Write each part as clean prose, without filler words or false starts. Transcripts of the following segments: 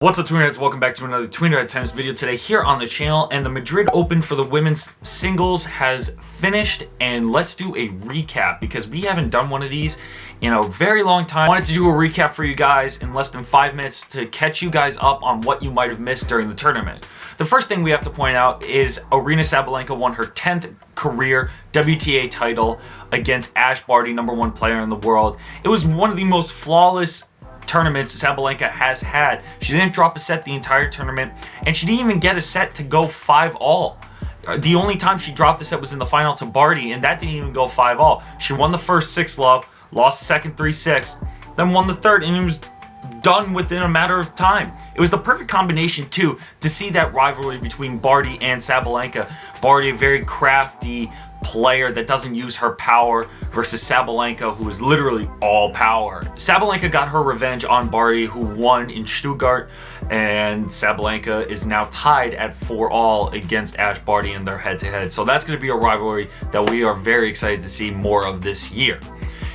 What's up, Tweeners? Welcome back to another Tweener tennis video today here on the channel. And the Madrid Open for the women's singles has finished, and let's do a recap because we haven't done one of these in a very long time. I wanted to do a recap for you guys in less than 5 minutes to catch you guys up on what you might have missed during the tournament. The first thing we have to point out is Aryna Sabalenka won her 10th career WTA title against Ash Barty, #1 player in the world. It was one of the most flawless tournaments Sabalenka has had. She didn't drop a set the entire tournament, and she didn't even get a set to go 5-all. The only time she dropped a set was in the final to Barty, and that didn't even go 5-all. She won the first 6-love, lost the second 3-6, then won the third, and it was done within a matter of time. It was the perfect combination too to see that rivalry between Barty and Sabalenka. Barty, a very crafty player that doesn't use her power, versus Sabalenka, who is literally all power. Sabalenka got her revenge on Barty, who won in Stuttgart, and Sabalenka is now tied at 4-all against Ash Barty in their head-to-head. So that's going to be a rivalry that we are very excited to see more of this year.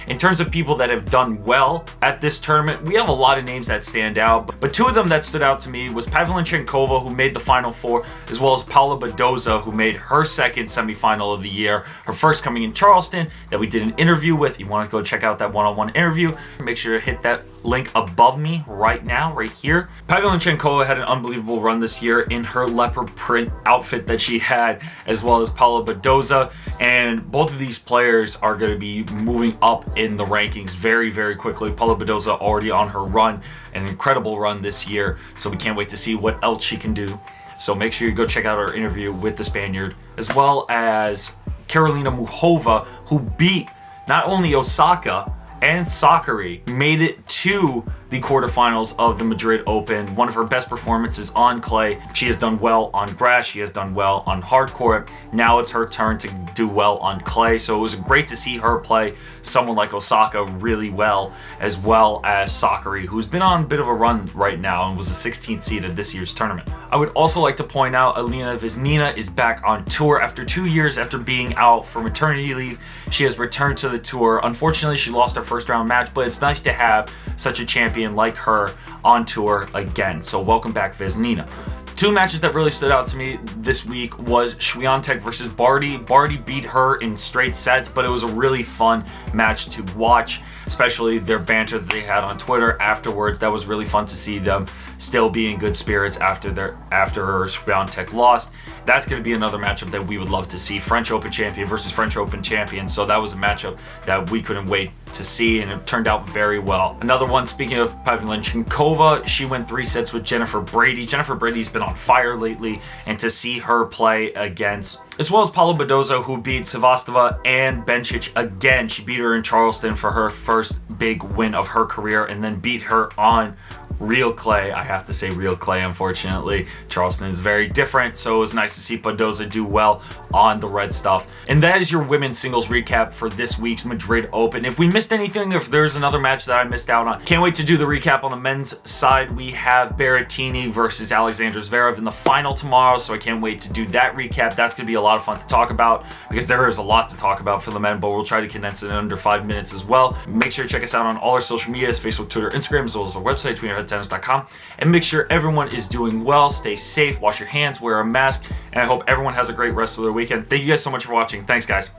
In terms of people that have done well at this tournament, we have a lot of names that stand out, but two of them that stood out to me was Pavlyunchenkova, who made the Final Four, as well as Badosa, who made her second semifinal of the year, her first coming in Charleston, that we did an interview with. You want to go check out that one-on-one interview, make sure to hit that link above me right now, right here. Pavlyunchenkova had an unbelievable run this year in her leopard print outfit that she had, as well as Badosa, and both of these players are going to be moving up in the rankings very, very quickly. Badosa already on her run, an incredible run this year, so we can't wait to see what else she can do. So make sure you go check out our interview with the Spaniard, as well as Karolina Muchova, who beat not only Osaka and Sakkari, made it to the quarterfinals of the Madrid Open. One of her best performances on clay. She has done well on grass, she has done well on hard court. Now it's her turn to do well on clay, so it was great to see her play someone like Osaka really well as Sakkari, who's been on a bit of a run right now and was the 16th seed at this year's tournament. I would also like to point out Alina Vesnina is back on tour after 2 years after being out for maternity leave. She has returned to the tour. Unfortunately, she lost her first round match, but it's nice to have such a champion like her on tour again. So welcome back, Vesnina. Two matches that really stood out to me this week was Swiatek versus Barty. Barty beat her in straight sets, but it was a really fun match to watch, especially their banter that they had on Twitter afterwards. That was really fun to see them still be in good spirits after Swiatek lost. That's going to be another matchup that we would love to see. French Open champion versus French Open champion. So that was a matchup that we couldn't wait to see, and it turned out very well. Another one, speaking of Pavlyunchenkova, she went 3 sets with Jennifer Brady. Jennifer Brady's been on fire lately, and to see her play against, as well as Badosa, who beat Sevastova and Bencic again. She beat her in Charleston for her first big win of her career, and then beat her on real clay. I have to say real clay, unfortunately. Charleston is very different, so it was nice to see Badosa do well on the red stuff. And that is your women's singles recap for this week's Madrid Open. If we missed anything, if there's another match that I missed out on, can't wait to do the recap on the men's side. We have Berrettini versus Alexander Zverev in the final tomorrow, so I can't wait to do that recap. That's going to be a lot of fun to talk about because there is a lot to talk about for the men, but we'll try to condense it in under 5 minutes as well. Make sure to check us out on all our social medias, Facebook, Twitter, Instagram, as well as our website, TweenerTennis.com. And make sure everyone is doing well, stay safe, wash your hands, wear a mask, and I hope everyone has a great rest of their weekend. Thank you guys so much for watching. Thanks, guys.